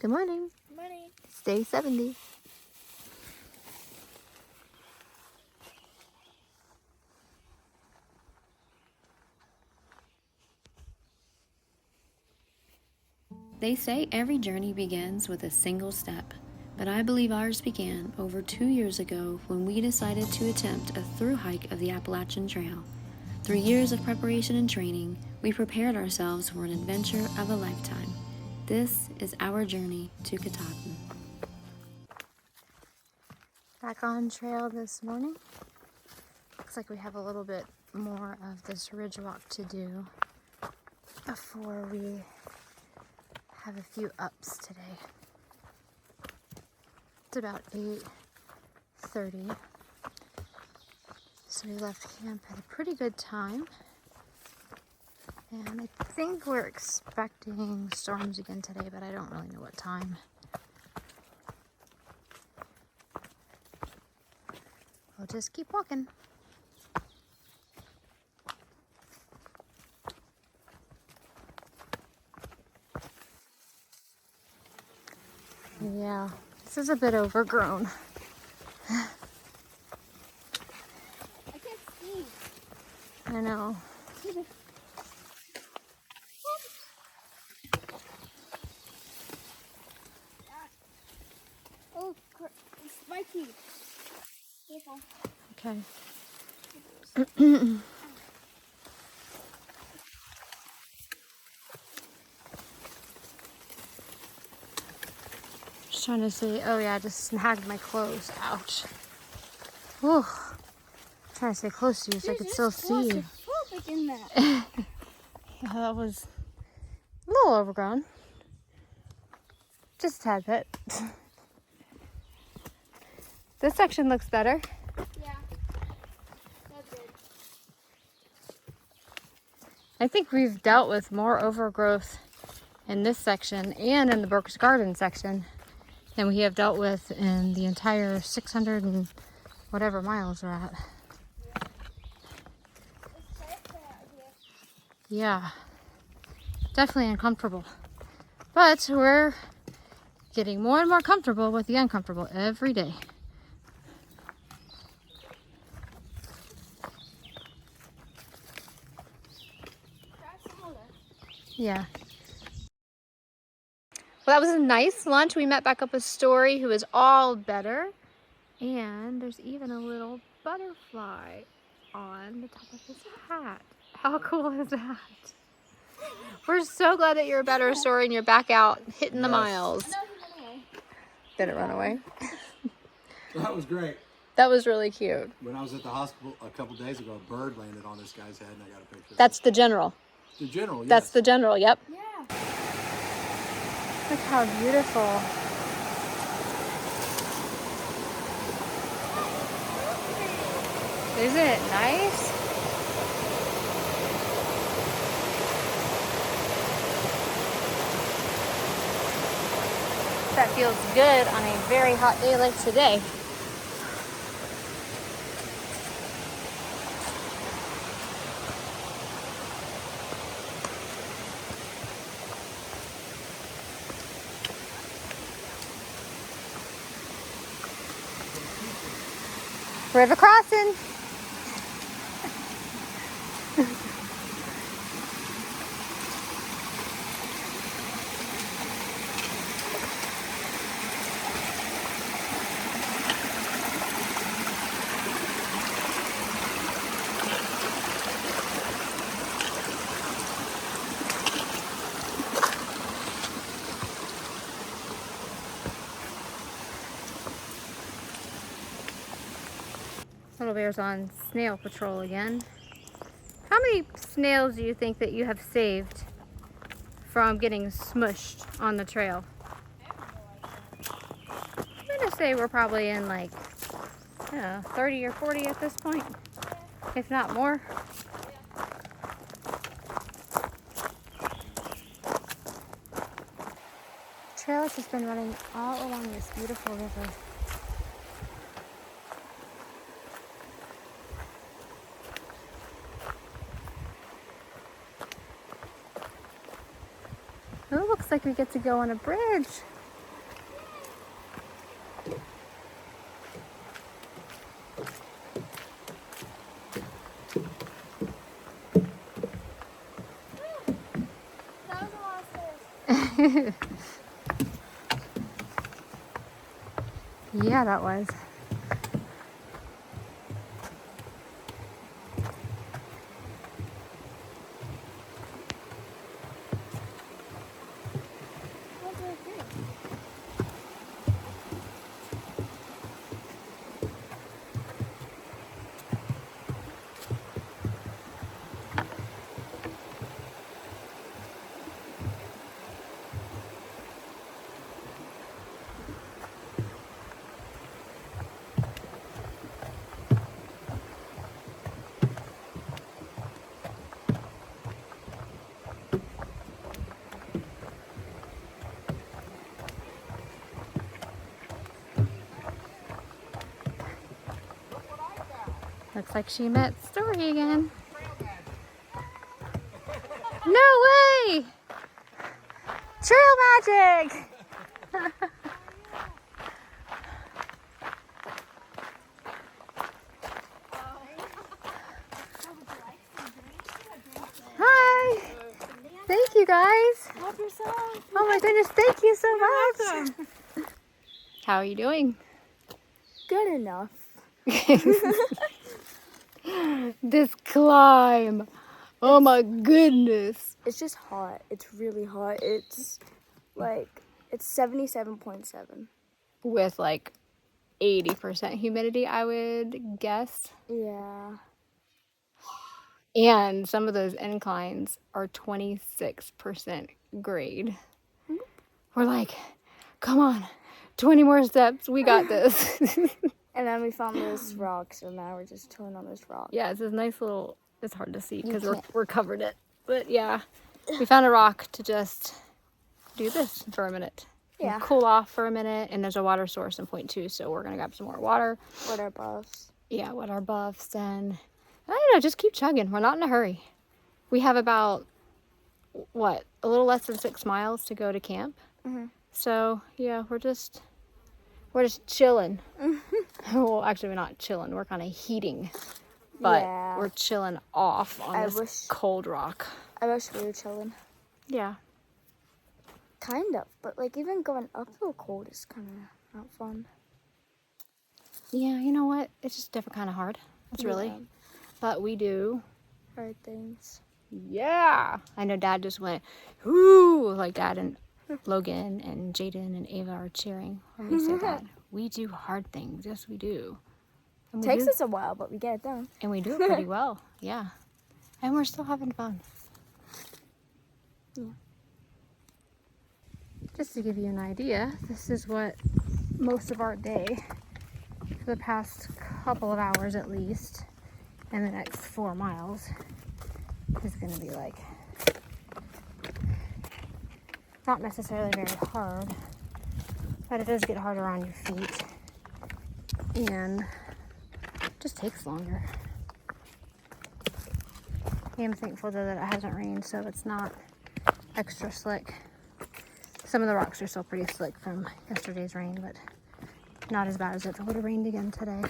Good morning. Good morning. Stay 70. They say every journey begins with a single step, but I believe ours began over 2 years ago when we decided to attempt a through hike of the Appalachian Trail. Through years of preparation and training, we prepared ourselves for an adventure of a lifetime. This is our journey to Katahdin. Back on trail this morning. Looks like we have a little bit more of this ridge walk to do before we have a few ups today. It's about 8:30. So we left camp at a pretty good time. And I think we're expecting storms again today, but I don't really know what time. We'll just keep walking. Yeah, this is a bit overgrown. I can't see. I know. Oh, it's spiky. Careful. Okay. Just trying to see. Oh yeah, I just snagged my clothes. Ouch. Whew. Trying to stay close to you so I could still see you. In that. Yeah, that was a little overgrown. Just a tad bit. This section looks better. Yeah. That's good. I think we've dealt with more overgrowth in this section and in the Brooks Garden section than we have dealt with in the entire 600 and whatever miles we're at. Yeah, definitely uncomfortable. But we're getting more and more comfortable with the uncomfortable every day. Yeah. Well, that was a nice lunch. We met back up with Story, who is all better. And there's even a little butterfly on the top of his hat. How cool is that? We're so glad that you're better, Story, and you're back out hitting the miles. Did it run away? That was great. That was really cute. When I was at the hospital a couple days ago, a bird landed on this guy's head and I got a picture. That's the general. The general, yes. That's the general, yep. Yeah. Look how beautiful. Isn't it nice? That feels good on a very hot day like today. River crossing. Little Bear's on snail patrol again. How many snails do you think that you have saved from getting smushed on the trail? I'm gonna say we're probably in like, I don't know, 30 or 40 at this point, if not more. The trail has just been running all along this beautiful river. Oh, looks like we get to go on a bridge. Yeah, that was. What's right there? Looks like she met Story again. No way! Trail magic! Hi! Thank you guys. Help yourself. Oh my goodness, thank you so much. How are you doing? Good enough. This climb. Oh my goodness. It's just hot. It's really hot. It's like, it's 77.7. With like 80% humidity, I would guess. Yeah. And some of those inclines are 26% grade. We're like, come on, 20 more steps. We got this. And then we found this rock, so now we're just chilling on this rock. Yeah, it's this nice little, it's hard to see because can't. we're covered it. But yeah, we found a rock to just do this for a minute. And Yeah. cool off for a minute. And there's a water source in point 2, so we're going to grab some more water. What are buffs? Yeah, what our buffs, and I don't know, just keep chugging. We're not in a hurry. We have about, what, a little less than 6 miles to go to camp. Mhm. So yeah, we're just chilling. Well, actually, we're not chilling. We're kind of heating, but Yeah. we're chilling off on I this wish- cold rock. I wish we were chilling. Yeah. Kind of, but like even going uphill cold is kind of not fun. Yeah, you know what? It's just different kind of hard. It's really. Yeah. But we do. Hard things. Yeah. I know Dad just went, whoo, like Dad and Logan and Jaden and Ava are cheering when we say that. We do hard things. Yes, we do. And we Takes do, us a while, but we get it done. and we do it pretty well. Yeah. And we're still having fun. Yeah. Just to give you an idea, this is what most of our day, for the past couple of hours at least, and the next 4 miles, is going to be like. Not necessarily very hard, but it does get harder on your feet, and it just takes longer. I am thankful though that it hasn't rained, so it's not extra slick. Some of the rocks are still pretty slick from yesterday's rain, but not as bad as if it would have rained again today.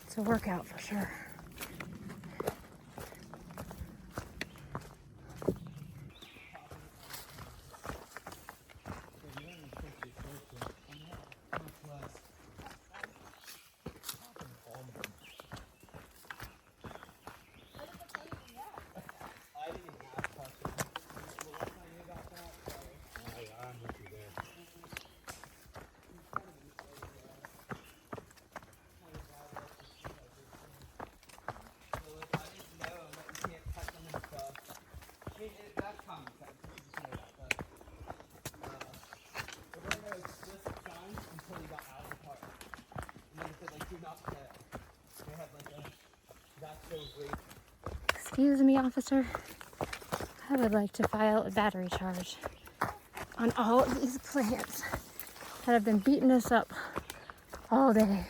It's a workout for sure. Excuse me, officer. I would like to file a battery charge on all of these plants that have been beating us up all day.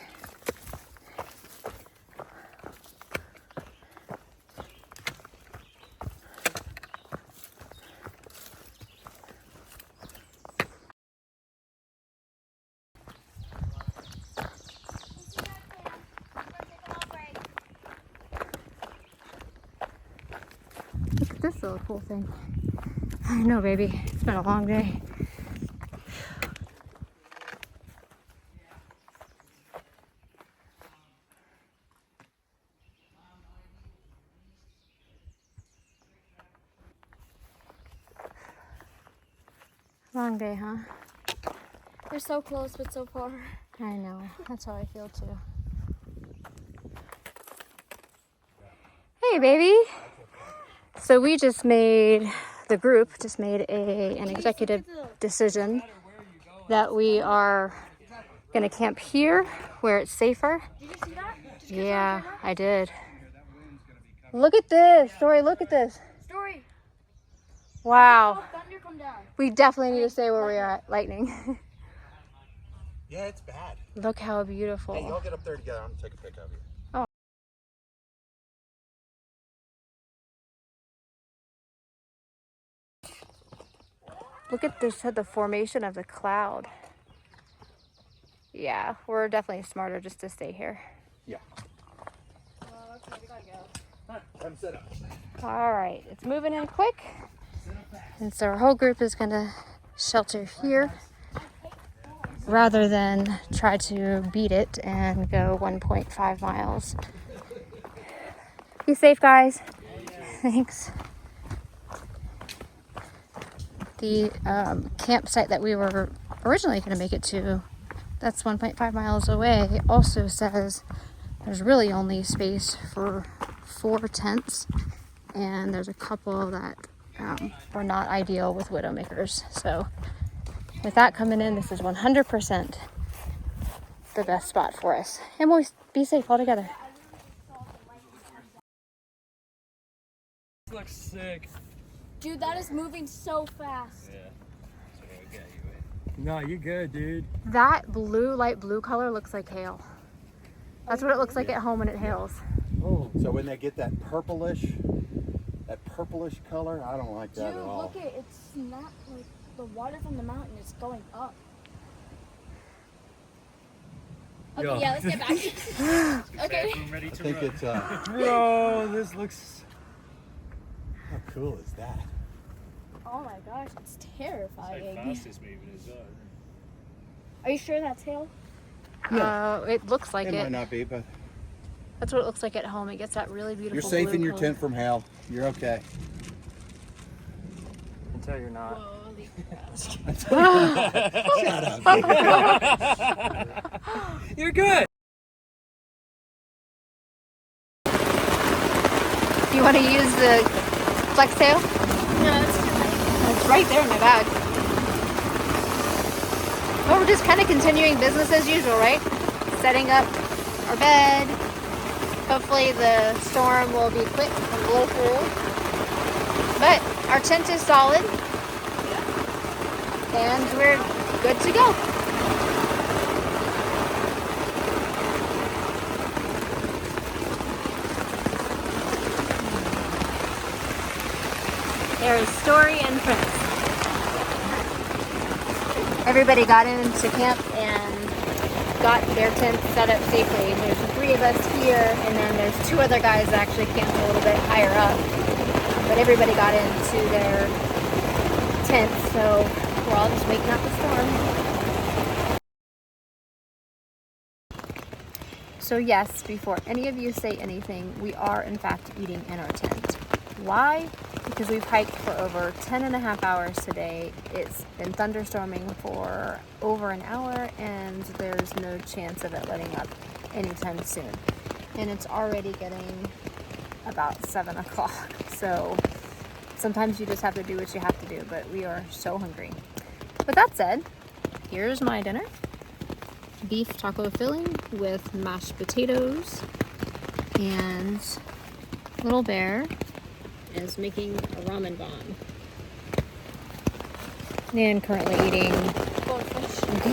still a cool thing. I know, baby. It's been a long day. Long day, huh? We're so close, but so far. I know. That's how I feel too. Hey, baby. So we just made, the group just made an executive decision that we are going to camp here where it's safer. Did you see that? Yeah, I did. Look at this. Story, look at this. Story. Wow. Thunder come down. We definitely need to stay where we are at. Lightning. Yeah, it's bad. Look how beautiful. Hey, y'all get up there together. I'm gonna take a pic of you. Look at this, the formation of the cloud. Yeah, we're definitely smarter just to stay here. Yeah. Okay, we gotta go. Come sit up. All right, it's moving in quick. And so our whole group is gonna shelter here rather than try to beat it and go 1.5 miles. Be safe, guys. Thanks. The campsite that we were originally going to make it to, that's 1.5 miles away, also says there's really only space for 4 tents, and there's a couple that were not ideal with widowmakers. So with that coming in, this is 100% the best spot for us. And we'll be safe all together. This looks sick. Dude, that is moving so fast. Yeah. So I get you. No, you're good, dude. That blue, light blue color looks like hail. That's what it looks like at home when it hails. Oh. So when they get that purplish color, I don't like that Dude, at all. look at it's not like the water from the mountain is going up. Okay, Yo. yeah, let's get back. Okay. I'm ready I to think run. it's Bro, this looks. how cool is that? Oh my gosh, it's It's like terrifying. fastest moving as well. Are you sure that's hail? It looks like It it. might not be, but That's what it looks like at home. It gets that really beautiful you're safe blue in your color. tent from hail. You're okay. Until you're not. Shut up. You're good. Do you want to use the flex tail? No, it's too late. It's right there in my bag. Well, we're just kind of continuing business as usual, right? Setting up our bed. Hopefully the storm will be quick and blow through. But our tent is solid. And we're good to go. There is Story and Prince. Everybody got into camp and got their tents set up safely. There's 3 of us here, and then there's 2 other guys that actually camped a little bit higher up. But everybody got into their tents, so we're all just waiting out the storm. So yes, before any of you say anything, we are in fact eating in our tent. Why? Because we've hiked for over 10.5 hours today. It's been thunderstorming for over an hour, and there's no chance of it letting up anytime soon. And it's already getting about 7 o'clock. So sometimes you just have to do what you have to do, but we are so hungry. With that said, here's my dinner. Beef taco filling with mashed potatoes, and Little Bear is making a ramen bomb. And currently eating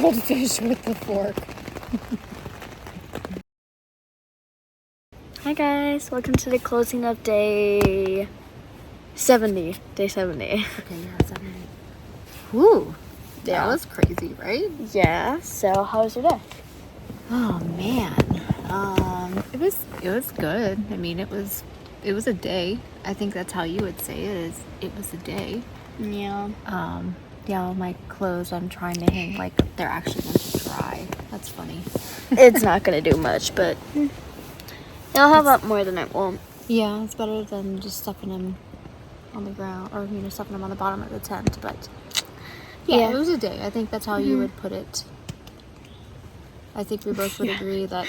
goldfish with the fork. Hi guys, welcome to the closing of day 70. Day 70. Okay, yeah, 70. Whew. That Yeah. was crazy, right? Yeah, so how was your day? Oh man. It was good. I mean, it was it was a day. I think that's how you would say it, is it was a day. Yeah. Yeah, all my clothes I'm trying to hang like they're actually going to dry. That's funny. It's not gonna do much, but it'll have up more than it won't. Yeah, it's better than just stuffing them on the ground, or stuffing them on the bottom of the tent. But yeah, it was a day. I think that's how you would put it. I think we both would agree that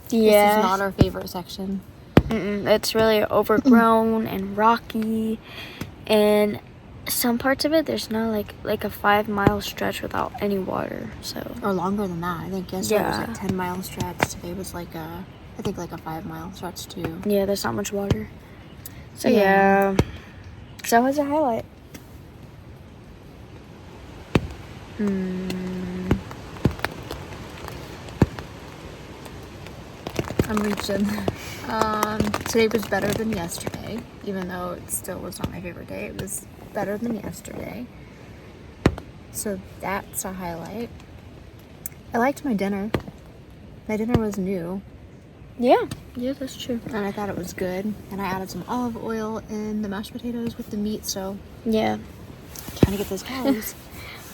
this is not our favorite section. It's really overgrown and rocky, and some parts of it there's not like a 5-mile stretch without any water. So Or longer than that. I think yesterday was like 10-mile stretch. Today was like a 5-mile stretch too. yeah, there's not much water. So Yeah. So that was a highlight. I'm reaching. Today was better than yesterday, even though it still was not my favorite day. It was better than yesterday. So that's a highlight. I liked my dinner. My dinner was new, Yeah, that's true. and I thought it was good. And I added some olive oil in the mashed potatoes with the meat, so Yeah. trying to get those calories.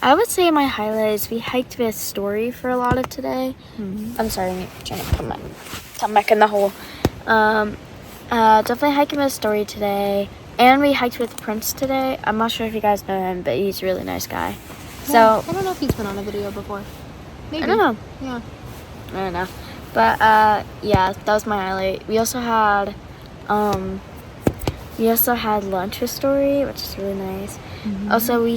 I would say my highlight is we hiked with Story for a lot of today. I'm sorry, I'm trying to come back in the hole. Definitely hiking with Story today. And we hiked with Prince today. I'm not sure if you guys know him, but he's a really nice guy. So, I don't know if he's been on a video before. Maybe. I don't know. Yeah. I don't know. But, yeah, that was my highlight. We also had lunch with Story, which is really nice. Also, we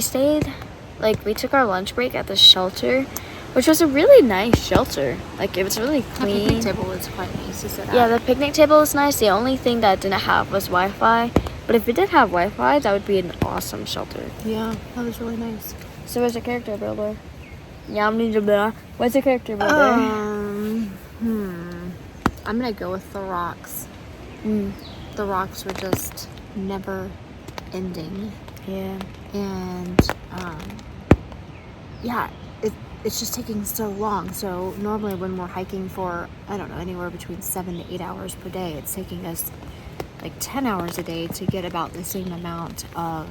took our lunch break at the shelter, which was a really nice shelter. Like, it was really The clean. picnic table was quite nice to sit at. Yeah, the picnic table was nice. The only thing that it didn't have was Wi-Fi. But if it did have Wi-Fi, that would be an awesome shelter. Yeah, that was really nice. So where's your character builder? What's your character builder? I'm gonna go with the rocks. The rocks were just never ending. Yeah. And it's just taking so long. So normally when we're hiking for, I don't know, anywhere between 7 to 8 hours per day, it's taking us like 10 hours a day to get about the same amount of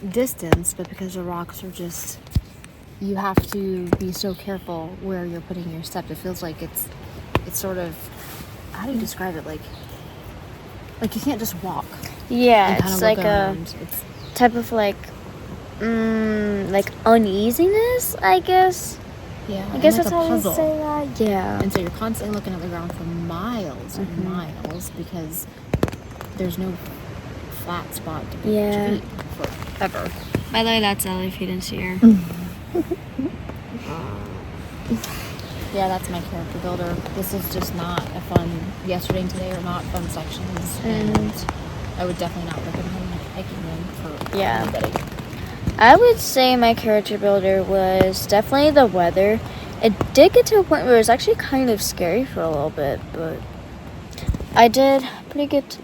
distance. But because the rocks are just, you have to be so careful where you're putting your steps. It feels like it's sort of, how do you describe it? Like you can't just walk. Yeah, and kinda it's look like around. a type of like uneasiness, I guess. Yeah, I guess and that's like a how you puzzle. say that. Yeah. And so you're constantly looking at the ground for miles and miles because there's no flat spot to put Yeah. your feet forever. By the way, that's Ellie if you didn't see her. Yeah, that's my character builder. This is just not a fun, yesterday and today are not fun sections, and I would definitely not recommend hiking them for anybody. I would say my character builder was definitely the weather. It did get to a point where it was actually kind of scary for a little bit, but I did a pretty good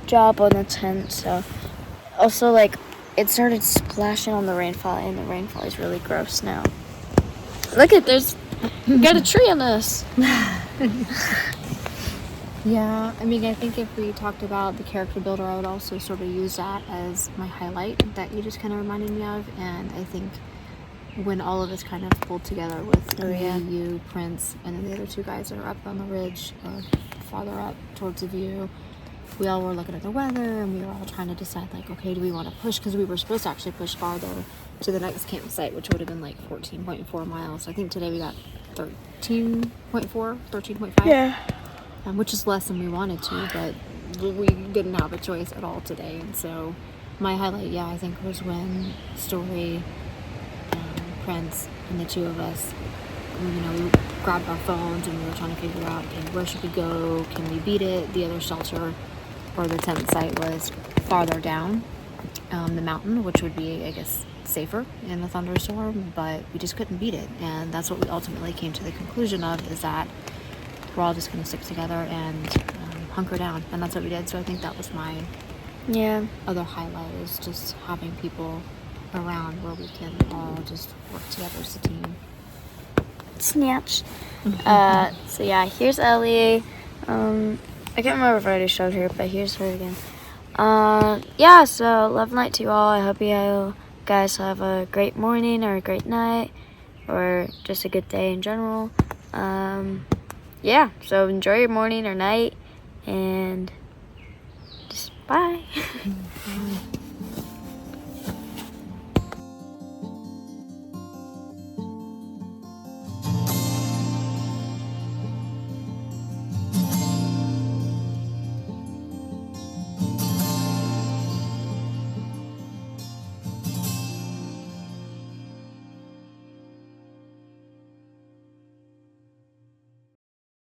job on the tent. So also, like, it started splashing on the rainfall, and the rainfall is really gross now. Look at we got a tree on us. Yeah, I mean, I think if we talked about the character builder, I would also sort of use that as my highlight that you just kind of reminded me of. And I think when all of us kind of pulled together with me, you, Prince, and then the other two guys that are up on the ridge or farther up towards the view, we all were looking at the weather and we were all trying to decide, like, okay, do we want to push? Because we were supposed to actually push farther to the next campsite, which would have been like 14.4 miles. I think today we got 13.5. Yeah. Which is less than we wanted to, but we didn't have a choice at all today. And so my highlight, I think was when Story, Prince, and the two of us, we grabbed our phones and we were trying to figure out, okay, where should we go? Can we beat it? The other shelter or the tent site was farther down the mountain, which would be, I guess, safer in a thunderstorm, but we just couldn't beat it. And that's what we ultimately came to the conclusion of, is that we're all just going to stick together and hunker down. And that's what we did. So I think that was my other highlight, is just having people around where we can all just work together as a team. Snatch. So yeah, here's Ellie. I can't remember if I already showed her, but here's her again. Yeah, so love night to you all. I hope you guys have a great morning or a great night or just a good day in general. Yeah, so enjoy your morning or night and just bye.